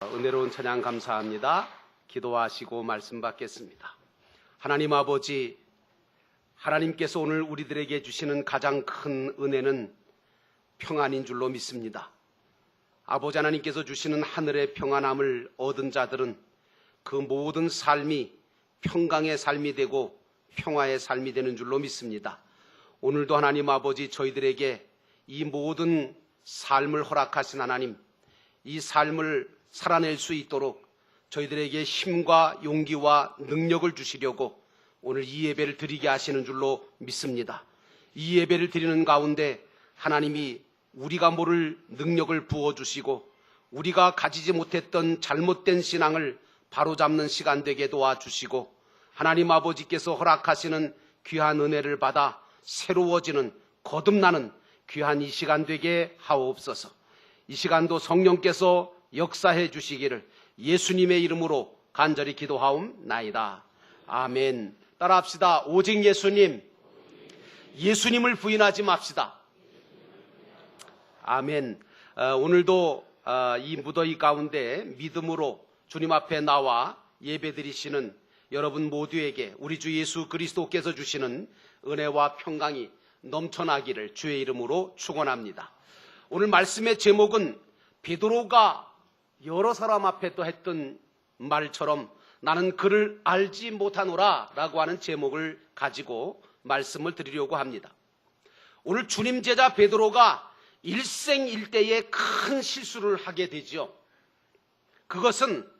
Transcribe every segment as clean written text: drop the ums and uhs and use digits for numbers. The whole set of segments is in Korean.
은혜로운 찬양 감사합니다. 기도하시고 말씀 받겠습니다. 하나님 아버지, 하나님께서 오늘 우리들에게 주시는 가장 큰 은혜는 평안인 줄로 믿습니다. 아버지 하나님께서 주시는 하늘의 평안함을 얻은 자들은 그 모든 삶이 평강의 삶이 되고 평화의 삶이 되는 줄로 믿습니다. 오늘도 하나님 아버지, 저희들에게 이 모든 삶을 허락하신 하나님, 이 삶을 살아낼 수 있도록 저희들에게 힘과 용기와 능력을 주시려고 오늘 이 예배를 드리게 하시는 줄로 믿습니다. 이 예배를 드리는 가운데 하나님이 우리가 모를 능력을 부어주시고 우리가 가지지 못했던 잘못된 신앙을 바로잡는 시간 되게 도와주시고 하나님 아버지께서 허락하시는 귀한 은혜를 받아 새로워지는, 거듭나는 귀한 이 시간 되게 하옵소서. 이 시간도 성령께서 역사해 주시기를 예수님의 이름으로 간절히 기도하옵나이다. 아멘. 따라합시다. 오직 예수님. 예수님을 부인하지 맙시다. 아멘. 오늘도 이 무더위 가운데 믿음으로 주님 앞에 나와 예배드리시는 여러분 모두에게 우리 주 예수 그리스도께서 주시는 은혜와 평강이 넘쳐나기를 주의 이름으로 축원합니다. 오늘 말씀의 제목은 베드로가 여러 사람 앞에 또 했던 말처럼 나는 그를 알지 못하노라 라고 하는 제목을 가지고 말씀을 드리려고 합니다. 오늘 주님 제자 베드로가 일생일대의 큰 실수를 하게 되죠. 그것은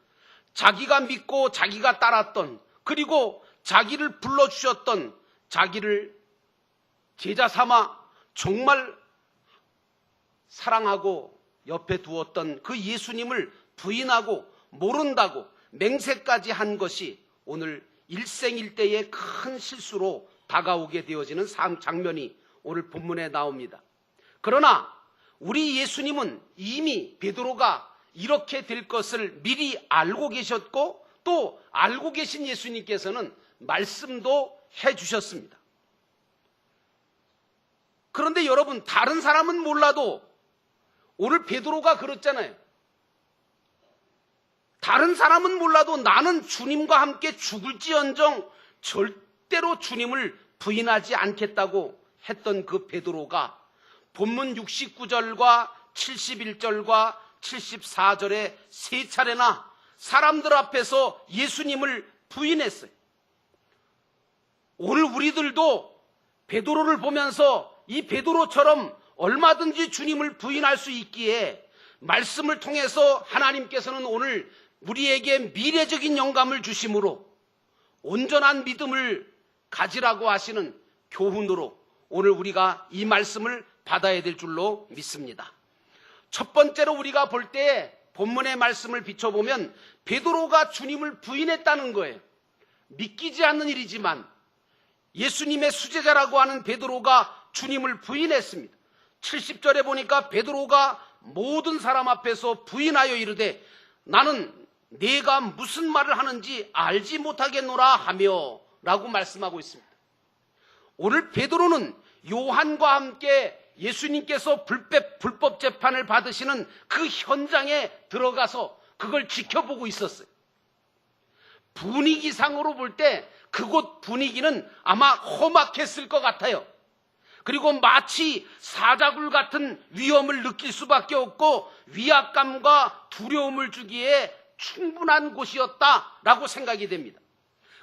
자기가 믿고 자기가 따랐던, 그리고 자기를 불러주셨던, 자기를 제자 삼아 정말 사랑하고 옆에 두었던 그 예수님을 부인하고 모른다고 맹세까지 한 것이 오늘 일생일대의 큰 실수로 다가오게 되어지는 장면이 오늘 본문에 나옵니다. 그러나 우리 예수님은 이미 베드로가 이렇게 될 것을 미리 알고 계셨고 또 알고 계신 예수님께서는 말씀도 해주셨습니다. 그런데 여러분, 다른 사람은 몰라도 오늘 베드로가 그랬잖아요. 다른 사람은 몰라도 나는 주님과 함께 죽을지언정 절대로 주님을 부인하지 않겠다고 했던 그 베드로가 본문 69절과 71절과 74절에 세 차례나 사람들 앞에서 예수님을 부인했어요. 오늘 우리들도 베드로를 보면서 이 베드로처럼 얼마든지 주님을 부인할 수 있기에 말씀을 통해서 하나님께서는 오늘 우리에게 미래적인 영감을 주심으로 온전한 믿음을 가지라고 하시는 교훈으로 오늘 우리가 이 말씀을 받아야 될 줄로 믿습니다. 첫 번째로 우리가 볼 때 본문의 말씀을 비춰보면 베드로가 주님을 부인했다는 거예요. 믿기지 않는 일이지만 예수님의 수제자라고 하는 베드로가 주님을 부인했습니다. 70절에 보니까 베드로가 모든 사람 앞에서 부인하여 이르되 나는 네가 무슨 말을 하는지 알지 못하겠노라 하며 라고 말씀하고 있습니다. 오늘 베드로는 요한과 함께 예수님께서 불법 재판을 받으시는 그 현장에 들어가서 그걸 지켜보고 있었어요. 분위기상으로 볼 때 그곳 분위기는 아마 험악했을 것 같아요. 그리고 마치 사자굴 같은 위험을 느낄 수밖에 없고 위압감과 두려움을 주기에 충분한 곳이었다라고 생각이 됩니다.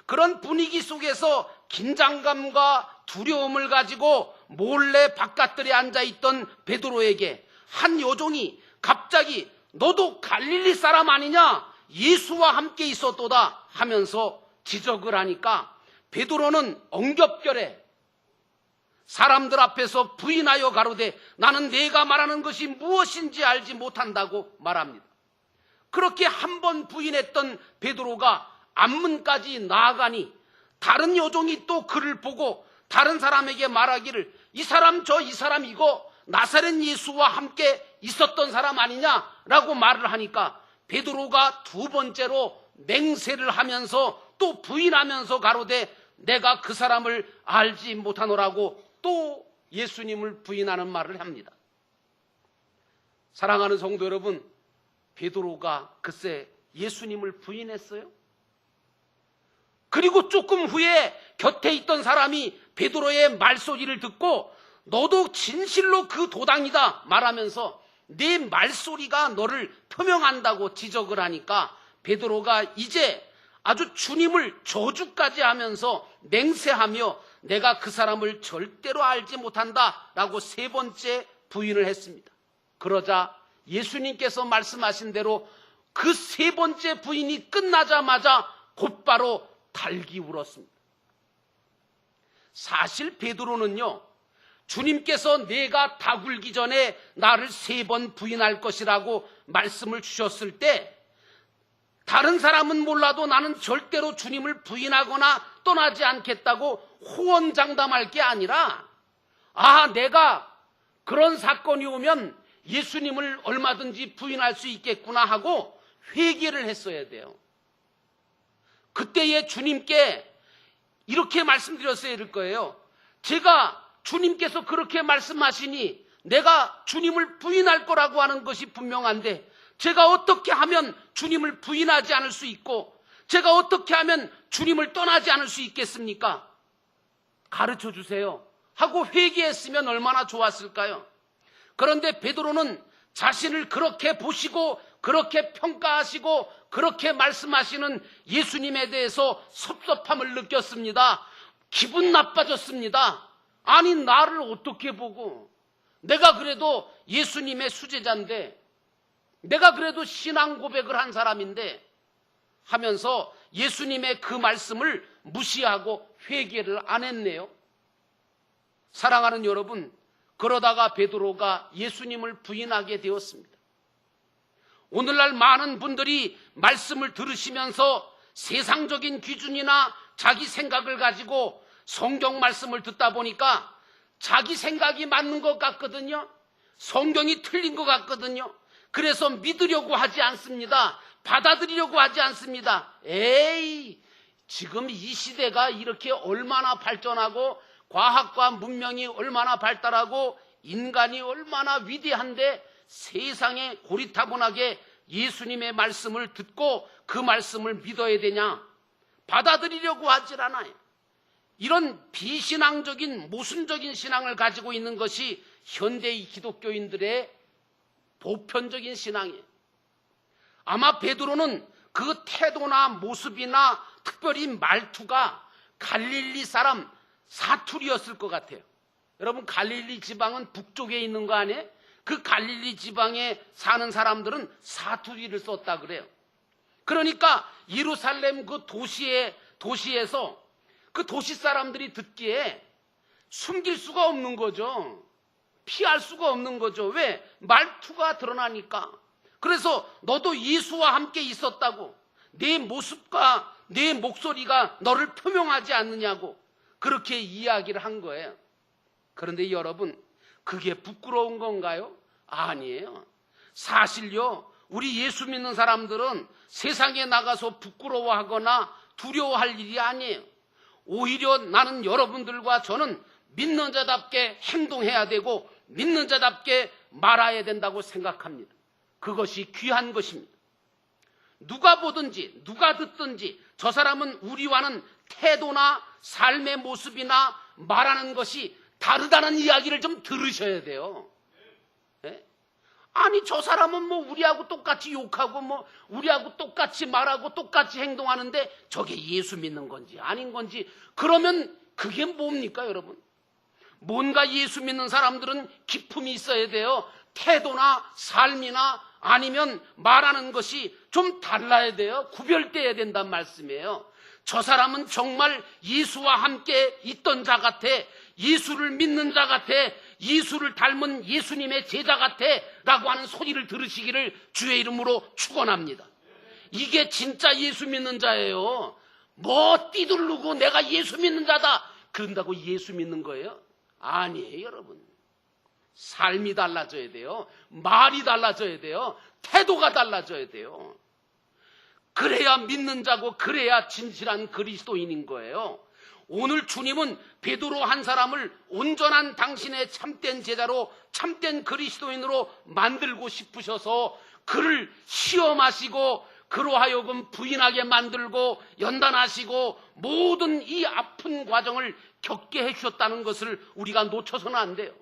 그런 분위기 속에서 긴장감과 두려움을 가지고 몰래 바깥들에 앉아있던 베드로에게 한 여종이 갑자기 너도 갈릴리 사람 아니냐? 예수와 함께 있었도다 하면서 지적을 하니까 베드로는 엉겹결에 사람들 앞에서 부인하여 가로되 나는 네가 말하는 것이 무엇인지 알지 못한다고 말합니다. 그렇게 한 번 부인했던 베드로가 앞문까지 나아가니 다른 여종이 또 그를 보고 다른 사람에게 말하기를 이 사람 이 사람 이거 나사렛 예수와 함께 있었던 사람 아니냐라고 말을 하니까 베드로가 두 번째로 맹세를 하면서 또 부인하면서 가로되 내가 그 사람을 알지 못하노라고 또 예수님을 부인하는 말을 합니다. 사랑하는 성도 여러분, 베드로가 글쎄 예수님을 부인했어요. 그리고 조금 후에 곁에 있던 사람이 베드로의 말소리를 듣고 너도 진실로 그 도당이다 말하면서 네 말소리가 너를 표명한다고 지적을 하니까 베드로가 이제 아주 주님을 저주까지 하면서 맹세하며 내가 그 사람을 절대로 알지 못한다 라고 3번째 부인을 했습니다. 그러자 예수님께서 말씀하신 대로 그 3번째 부인이 끝나자마자 곧바로 달기 울었습니다. 사실 베드로는요, 주님께서 내가 다 굴기 전에 나를 3번 부인할 것이라고 말씀을 주셨을 때 다른 사람은 몰라도 나는 절대로 주님을 부인하거나 떠나지 않겠다고 호언장담할 게 아니라 내가 그런 사건이 오면 예수님을 얼마든지 부인할 수 있겠구나 하고 회개를 했어야 돼요. 그때에 주님께 이렇게 말씀드렸어야 될 거예요. 제가 주님께서 그렇게 말씀하시니 내가 주님을 부인할 거라고 하는 것이 분명한데 제가 어떻게 하면 주님을 부인하지 않을 수 있고 제가 어떻게 하면 주님을 떠나지 않을 수 있겠습니까? 가르쳐 주세요 하고 회개했으면 얼마나 좋았을까요? 그런데 베드로는 자신을 그렇게 보시고 그렇게 평가하시고 그렇게 말씀하시는 예수님에 대해서 섭섭함을 느꼈습니다. 기분 나빠졌습니다. 아니 나를 어떻게 보고 내가 그래도 예수님의 수제자인데 내가 그래도 신앙 고백을 한 사람인데 하면서 예수님의 그 말씀을 무시하고 회개를 안 했네요. 사랑하는 여러분, 그러다가 베드로가 예수님을 부인하게 되었습니다. 오늘날 많은 분들이 말씀을 들으시면서 세상적인 기준이나 자기 생각을 가지고 성경 말씀을 듣다 보니까 자기 생각이 맞는 것 같거든요. 성경이 틀린 것 같거든요. 그래서 믿으려고 하지 않습니다. 받아들이려고 하지 않습니다. 지금 이 시대가 이렇게 얼마나 발전하고 과학과 문명이 얼마나 발달하고 인간이 얼마나 위대한데 세상에 고리타분하게 예수님의 말씀을 듣고 그 말씀을 믿어야 되냐? 받아들이려고 하질 않아요. 이런 비신앙적인 모순적인 신앙을 가지고 있는 것이 현대의 기독교인들의 보편적인 신앙이에요. 아마 베드로는 그 태도나 모습이나 특별히 말투가 갈릴리 사람 사투리였을 것 같아요. 여러분 갈릴리 지방은 북쪽에 있는 거 아니에요? 그 갈릴리 지방에 사는 사람들은 사투리를 썼다 그래요. 그러니까 예루살렘 그 도시에서 그 도시 사람들이 듣기에 숨길 수가 없는 거죠. 피할 수가 없는 거죠. 왜? 말투가 드러나니까. 그래서 너도 예수와 함께 있었다고, 내 모습과 내 목소리가 너를 표명하지 않느냐고 그렇게 이야기를 한 거예요. 그런데 여러분, 그게 부끄러운 건가요? 아니에요. 사실요, 우리 예수 믿는 사람들은 세상에 나가서 부끄러워하거나 두려워할 일이 아니에요. 오히려 나는 여러분들과 저는 믿는 자답게 행동해야 되고 믿는 자답게 말해야 된다고 생각합니다. 그것이 귀한 것입니다. 누가 보든지 누가 듣든지 저 사람은 우리와는 태도나 삶의 모습이나 말하는 것이 다르다는 이야기를 좀 들으셔야 돼요. 네? 아니 저 사람은 뭐 우리하고 똑같이 욕하고 뭐 우리하고 똑같이 말하고 똑같이 행동하는데 저게 예수 믿는 건지 아닌 건지, 그러면 그게 뭡니까 여러분? 뭔가 예수 믿는 사람들은 기품이 있어야 돼요. 태도나 삶이나 아니면 말하는 것이 좀 달라야 돼요. 구별돼야 된단 말씀이에요. 저 사람은 정말 예수와 함께 있던 자 같아, 예수를 믿는 자 같아, 예수를 닮은 예수님의 제자 같아 라고 하는 소리를 들으시기를 주의 이름으로 축원합니다. 이게 진짜 예수 믿는 자예요. 뭐 띠두르고 내가 예수 믿는 자다 그런다고 예수 믿는 거예요? 아니에요 여러분. 삶이 달라져야 돼요. 말이 달라져야 돼요. 태도가 달라져야 돼요. 그래야 믿는 자고 그래야 진실한 그리스도인인 거예요. 오늘 주님은 베드로 한 사람을 온전한 당신의 참된 제자로 참된 그리스도인으로 만들고 싶으셔서 그를 시험하시고 그로 하여금 부인하게 만들고 연단하시고 모든 이 아픈 과정을 겪게 해주셨다는 것을 우리가 놓쳐서는 안 돼요.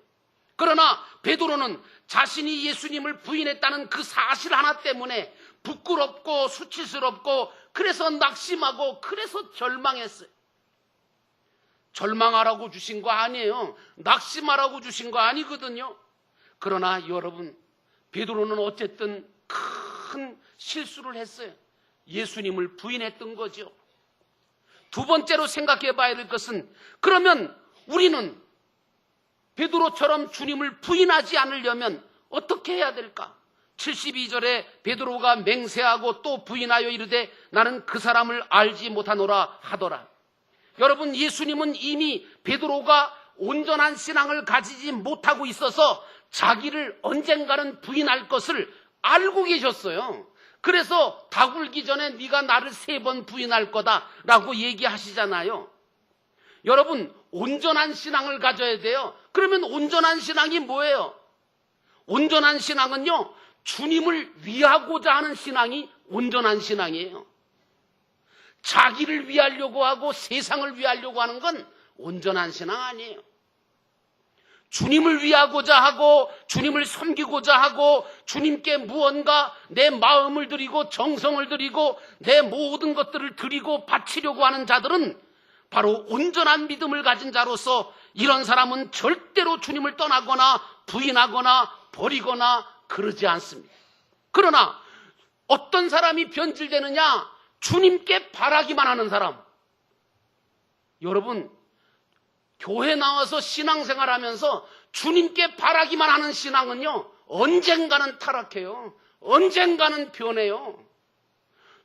그러나 베드로는 자신이 예수님을 부인했다는 그 사실 하나 때문에 부끄럽고 수치스럽고 그래서 낙심하고 그래서 절망했어요. 절망하라고 주신 거 아니에요. 낙심하라고 주신 거 아니거든요. 그러나 여러분, 베드로는 어쨌든 큰 실수를 했어요. 예수님을 부인했던 거죠. 두 번째로 생각해 봐야 될 것은, 그러면 우리는 베드로처럼 주님을 부인하지 않으려면 어떻게 해야 될까? 72절에 베드로가 맹세하고 또 부인하여 이르되 나는 그 사람을 알지 못하노라 하더라. 여러분, 예수님은 이미 베드로가 온전한 신앙을 가지지 못하고 있어서 자기를 언젠가는 부인할 것을 알고 계셨어요. 그래서 닭 울기 전에 네가 나를 3번 부인할 거다라고 얘기하시잖아요. 여러분, 온전한 신앙을 가져야 돼요. 그러면 온전한 신앙이 뭐예요? 온전한 신앙은요, 주님을 위하고자 하는 신앙이 온전한 신앙이에요. 자기를 위하려고 하고 세상을 위하려고 하는 건 온전한 신앙 아니에요. 주님을 위하고자 하고 주님을 섬기고자 하고 주님께 무언가 내 마음을 드리고 정성을 드리고 내 모든 것들을 드리고 바치려고 하는 자들은 바로 온전한 믿음을 가진 자로서 이런 사람은 절대로 주님을 떠나거나 부인하거나 버리거나 그러지 않습니다. 그러나 어떤 사람이 변질되느냐? 주님께 바라기만 하는 사람. 여러분, 교회 나와서 신앙생활하면서 주님께 바라기만 하는 신앙은요, 언젠가는 타락해요. 언젠가는 변해요.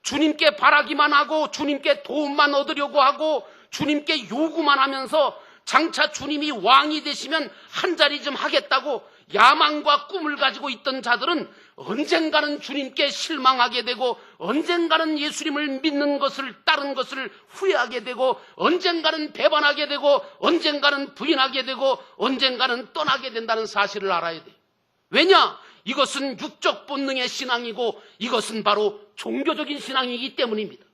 주님께 바라기만 하고 주님께 도움만 얻으려고 하고 주님께 요구만 하면서 장차 주님이 왕이 되시면 한 자리 좀 하겠다고 야망과 꿈을 가지고 있던 자들은 언젠가는 주님께 실망하게 되고 언젠가는 예수님을 믿는 것을 따른 것을 후회하게 되고 언젠가는 배반하게 되고 언젠가는 부인하게 되고 언젠가는 떠나게 된다는 사실을 알아야 돼요. 왜냐? 이것은 육적 본능의 신앙이고 이것은 바로 종교적인 신앙이기 때문입니다.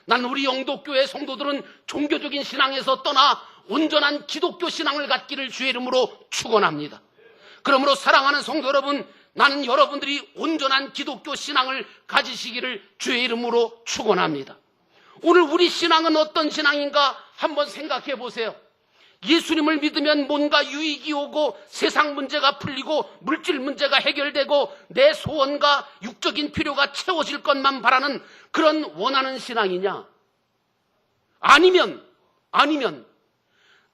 난 우리 영도교회 성도들은 종교적인 신앙에서 떠나 온전한 기독교 신앙을 갖기를 주의 이름으로 축원합니다. 그러므로 사랑하는 성도 여러분, 나는 여러분들이 온전한 기독교 신앙을 가지시기를 주의 이름으로 축원합니다. 오늘 우리 신앙은 어떤 신앙인가 한번 생각해 보세요. 예수님을 믿으면 뭔가 유익이 오고 세상 문제가 풀리고 물질 문제가 해결되고 내 소원과 육적인 필요가 채워질 것만 바라는 그런 원하는 신앙이냐? 아니면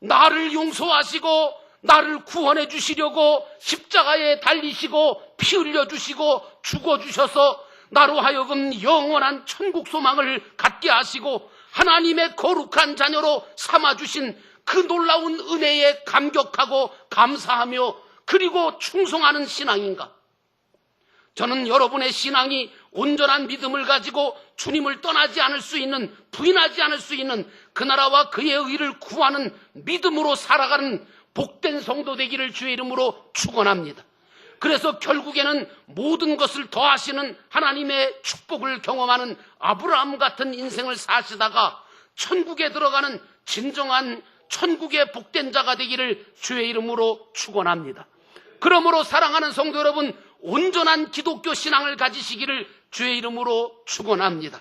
나를 용서하시고 나를 구원해 주시려고 십자가에 달리시고 피 흘려 주시고 죽어 주셔서 나로 하여금 영원한 천국 소망을 갖게 하시고 하나님의 거룩한 자녀로 삼아 주신 그 놀라운 은혜에 감격하고 감사하며 그리고 충성하는 신앙인가? 저는 여러분의 신앙이 온전한 믿음을 가지고 주님을 떠나지 않을 수 있는, 부인하지 않을 수 있는 그 나라와 그의 의를 구하는 믿음으로 살아가는 복된 성도 되기를 주의 이름으로 축원합니다. 그래서 결국에는 모든 것을 더하시는 하나님의 축복을 경험하는 아브라함 같은 인생을 사시다가 천국에 들어가는 진정한 천국의 복된 자가 되기를 주의 이름으로 축원합니다. 그러므로 사랑하는 성도 여러분, 온전한 기독교 신앙을 가지시기를 주의 이름으로 축원합니다.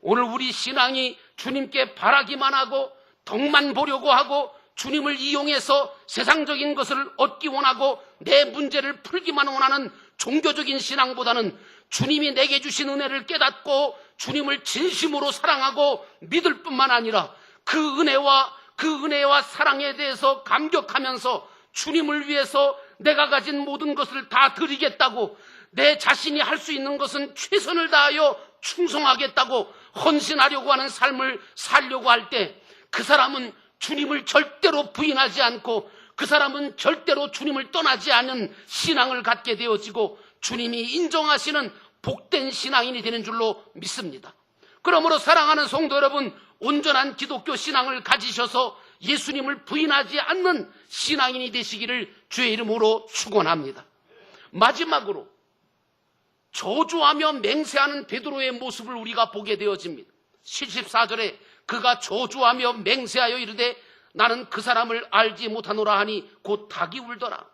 오늘 우리 신앙이 주님께 바라기만 하고 덕만 보려고 하고 주님을 이용해서 세상적인 것을 얻기 원하고 내 문제를 풀기만 원하는 종교적인 신앙보다는 주님이 내게 주신 은혜를 깨닫고 주님을 진심으로 사랑하고 믿을 뿐만 아니라 그 은혜와 사랑에 대해서 감격하면서 주님을 위해서 내가 가진 모든 것을 다 드리겠다고, 내 자신이 할 수 있는 것은 최선을 다하여 충성하겠다고 헌신하려고 하는 삶을 살려고 할 때 그 사람은 주님을 절대로 부인하지 않고 그 사람은 절대로 주님을 떠나지 않은 신앙을 갖게 되어지고 주님이 인정하시는 복된 신앙인이 되는 줄로 믿습니다. 그러므로 사랑하는 성도 여러분, 온전한 기독교 신앙을 가지셔서 예수님을 부인하지 않는 신앙인이 되시기를 주의 이름으로 축원합니다. 마지막으로 저주하며 맹세하는 베드로의 모습을 우리가 보게 되어집니다. 74절에 그가 저주하며 맹세하여 이르되 나는 그 사람을 알지 못하노라 하니 곧 닭이 울더라.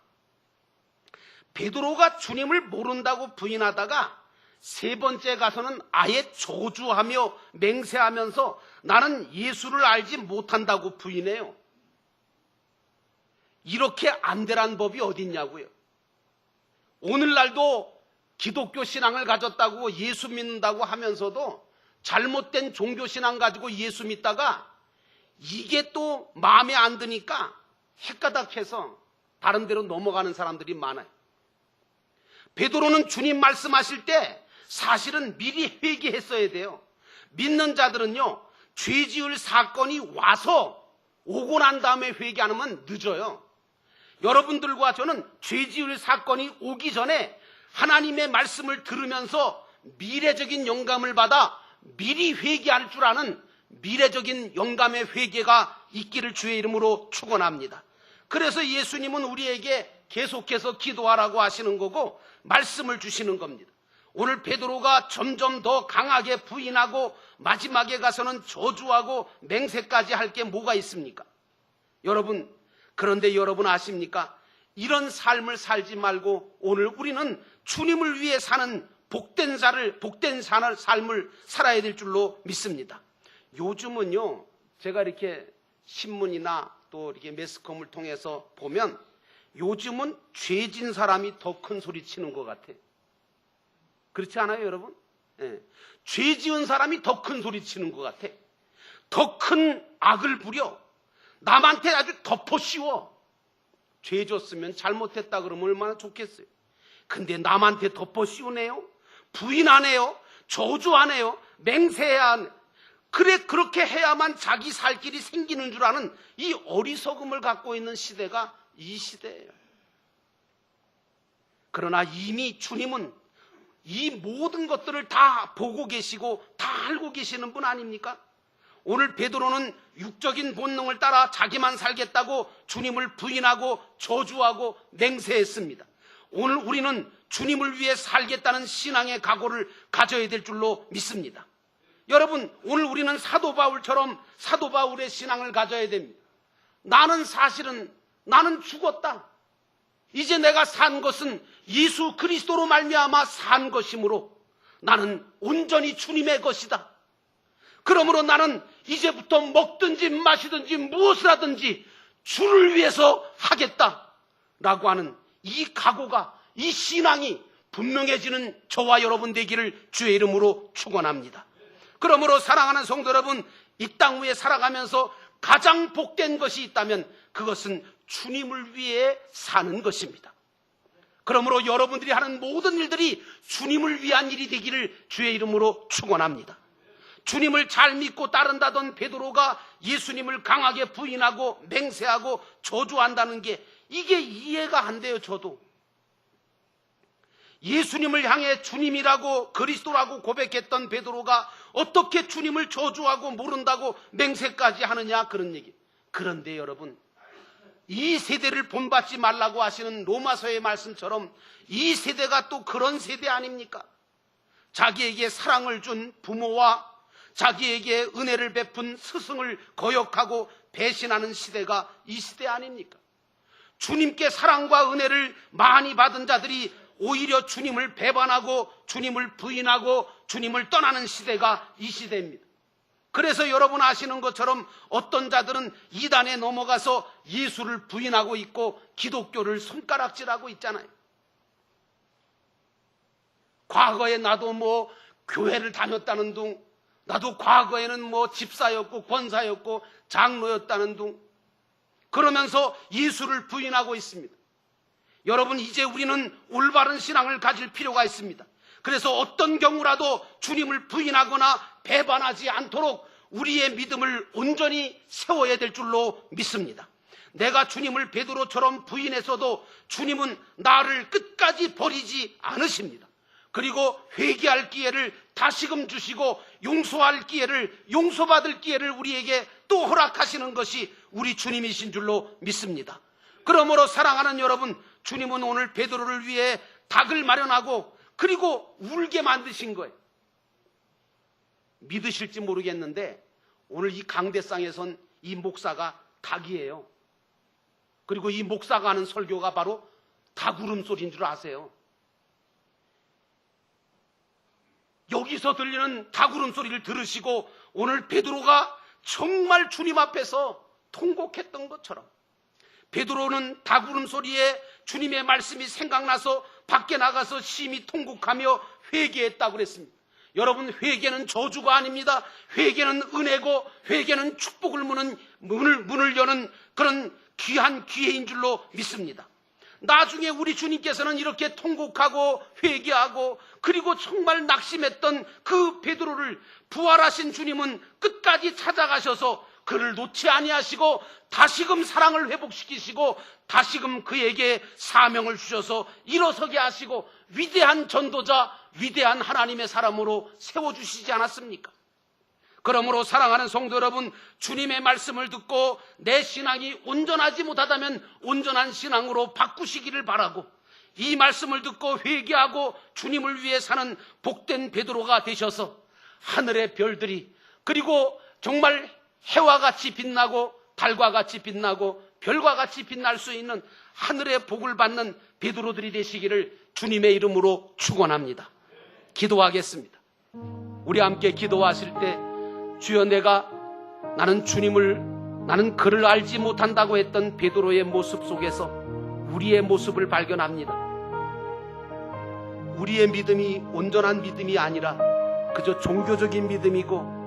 베드로가 주님을 모른다고 부인하다가 세 번째 가서는 아예 저주하며 맹세하면서 나는 예수를 알지 못한다고 부인해요. 이렇게 안 되란 법이 어디 있냐고요. 오늘날도 기독교 신앙을 가졌다고 예수 믿는다고 하면서도 잘못된 종교 신앙 가지고 예수 믿다가 이게 또 마음에 안 드니까 헷가닥해서 다른 데로 넘어가는 사람들이 많아요. 베드로는 주님 말씀하실 때 사실은 미리 회개했어야 돼요. 믿는 자들은요, 죄 지을 사건이 와서 오고 난 다음에 회개 안 하면 늦어요. 여러분들과 저는 죄 지을 사건이 오기 전에 하나님의 말씀을 들으면서 미래적인 영감을 받아 미리 회개할 줄 아는 미래적인 영감의 회개가 있기를 주의 이름으로 축원합니다. 그래서 예수님은 우리에게 계속해서 기도하라고 하시는 거고 말씀을 주시는 겁니다. 오늘 베드로가 점점 더 강하게 부인하고 마지막에 가서는 저주하고 맹세까지 할 게 뭐가 있습니까? 여러분, 그런데 여러분 아십니까? 이런 삶을 살지 말고 오늘 우리는 주님을 위해 사는 복된 삶을 살아야 될 줄로 믿습니다. 요즘은요, 제가 이렇게 신문이나 또 이렇게 매스컴을 통해서 보면 요즘은 죄진 사람이 더 큰 소리 치는 것 같아요. 그렇지 않아요, 여러분? 예. 죄 지은 사람이 더 큰 소리 치는 것 같아. 더 큰 악을 부려. 남한테 아주 덮어 씌워. 죄 졌으면 잘못했다 그러면 얼마나 좋겠어요. 근데 남한테 덮어 씌우네요. 부인하네요. 저주하네요. 맹세해야 하네. 그래, 그렇게 해야만 자기 살 길이 생기는 줄 아는 이 어리석음을 갖고 있는 시대가 이 시대예요. 그러나 이미 주님은 이 모든 것들을 다 보고 계시고 다 알고 계시는 분 아닙니까? 오늘 베드로는 육적인 본능을 따라 자기만 살겠다고 주님을 부인하고 저주하고 맹세했습니다. 오늘 우리는 주님을 위해 살겠다는 신앙의 각오를 가져야 될 줄로 믿습니다. 여러분, 오늘 우리는 사도 바울처럼 사도 바울의 신앙을 가져야 됩니다. 나는 죽었다. 이제 내가 산 것은 예수 그리스도로 말미암아 산 것이므로 나는 온전히 주님의 것이다. 그러므로 나는 이제부터 먹든지 마시든지 무엇을 하든지 주를 위해서 하겠다라고 하는 이 각오가, 이 신앙이 분명해지는 저와 여러분 되기를 주의 이름으로 축원합니다. 그러므로 사랑하는 성도 여러분, 이 땅 위에 살아가면서 가장 복된 것이 있다면 그것은 주님을 위해 사는 것입니다. 그러므로 여러분들이 하는 모든 일들이 주님을 위한 일이 되기를 주의 이름으로 축원합니다. 주님을 잘 믿고 따른다던 베드로가 예수님을 강하게 부인하고 맹세하고 저주한다는 게 이게 이해가 안 돼요. 저도 예수님을 향해 주님이라고 그리스도라고 고백했던 베드로가 어떻게 주님을 저주하고 모른다고 맹세까지 하느냐, 그런 얘기. 그런데 여러분, 이 세대를 본받지 말라고 하시는 로마서의 말씀처럼 이 세대가 또 그런 세대 아닙니까? 자기에게 사랑을 준 부모와 자기에게 은혜를 베푼 스승을 거역하고 배신하는 시대가 이 시대 아닙니까? 주님께 사랑과 은혜를 많이 받은 자들이 오히려 주님을 배반하고 주님을 부인하고 주님을 떠나는 시대가 이 시대입니다. 그래서 여러분 아시는 것처럼 어떤 자들은 이단에 넘어가서 예수를 부인하고 있고 기독교를 손가락질하고 있잖아요. 과거에 나도 교회를 다녔다는 둥, 나도 과거에는 집사였고 권사였고 장로였다는 둥, 그러면서 예수를 부인하고 있습니다. 여러분, 이제 우리는 올바른 신앙을 가질 필요가 있습니다. 그래서 어떤 경우라도 주님을 부인하거나 배반하지 않도록 우리의 믿음을 온전히 세워야 될 줄로 믿습니다. 내가 주님을 베드로처럼 부인했어도 주님은 나를 끝까지 버리지 않으십니다. 그리고 회개할 기회를 다시금 주시고 용서할 기회를, 용서받을 기회를 우리에게 또 허락하시는 것이 우리 주님이신 줄로 믿습니다. 그러므로 사랑하는 여러분, 주님은 오늘 베드로를 위해 닭을 마련하고 그리고 울게 만드신 거예요. 믿으실지 모르겠는데 오늘 이 강대상에선 이 목사가 닭이에요. 그리고 이 목사가 하는 설교가 바로 닭 울음소리인 줄 아세요? 여기서 들리는 닭 울음소리를 들으시고 오늘 베드로가 정말 주님 앞에서 통곡했던 것처럼 베드로는 닭 울음소리에 주님의 말씀이 생각나서 밖에 나가서 심히 통곡하며 회개했다고 그랬습니다. 여러분, 회개는 저주가 아닙니다. 회개는 은혜고 회개는 축복을 문을 여는 그런 귀한 기회인 줄로 믿습니다. 나중에 우리 주님께서는 이렇게 통곡하고 회개하고 그리고 정말 낙심했던 그 베드로를 부활하신 주님은 끝까지 찾아가셔서 그를 놓지 아니하시고 다시금 사랑을 회복시키시고 다시금 그에게 사명을 주셔서 일어서게 하시고 위대한 전도자, 위대한 하나님의 사람으로 세워주시지 않았습니까? 그러므로 사랑하는 성도 여러분, 주님의 말씀을 듣고 내 신앙이 온전하지 못하다면 온전한 신앙으로 바꾸시기를 바라고, 이 말씀을 듣고 회개하고 주님을 위해 사는 복된 베드로가 되셔서 하늘의 별들이, 그리고 정말 해와 같이 빛나고 달과 같이 빛나고 별과 같이 빛날 수 있는 하늘의 복을 받는 베드로들이 되시기를 주님의 이름으로 축원합니다. 기도하겠습니다. 우리 함께 기도하실 때, 주여, 나는 그를 알지 못한다고 했던 베드로의 모습 속에서 우리의 모습을 발견합니다. 우리의 믿음이 온전한 믿음이 아니라 그저 종교적인 믿음이고,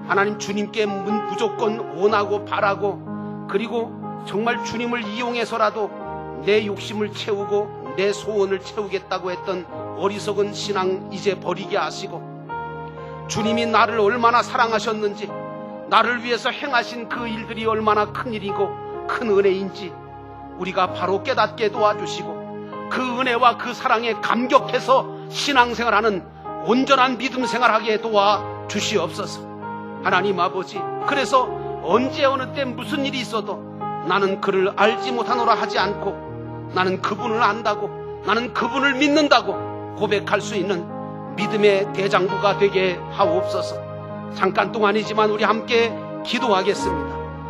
하나님 주님께 무조건 원하고 바라고, 그리고 정말 주님을 이용해서라도 내 욕심을 채우고 내 소원을 채우겠다고 했던 어리석은 신앙 이제 버리게 하시고, 주님이 나를 얼마나 사랑하셨는지, 나를 위해서 행하신 그 일들이 얼마나 큰 일이고 큰 은혜인지 우리가 바로 깨닫게 도와주시고, 그 은혜와 그 사랑에 감격해서 신앙생활하는 온전한 믿음 생활하게 도와주시옵소서. 하나님 아버지, 그래서 언제 어느 때 무슨 일이 있어도 나는 그를 알지 못하노라 하지 않고, 나는 그분을 안다고, 나는 그분을 믿는다고 고백할 수 있는 믿음의 대장부가 되게 하옵소서. 잠깐 동안이지만 우리 함께 기도하겠습니다.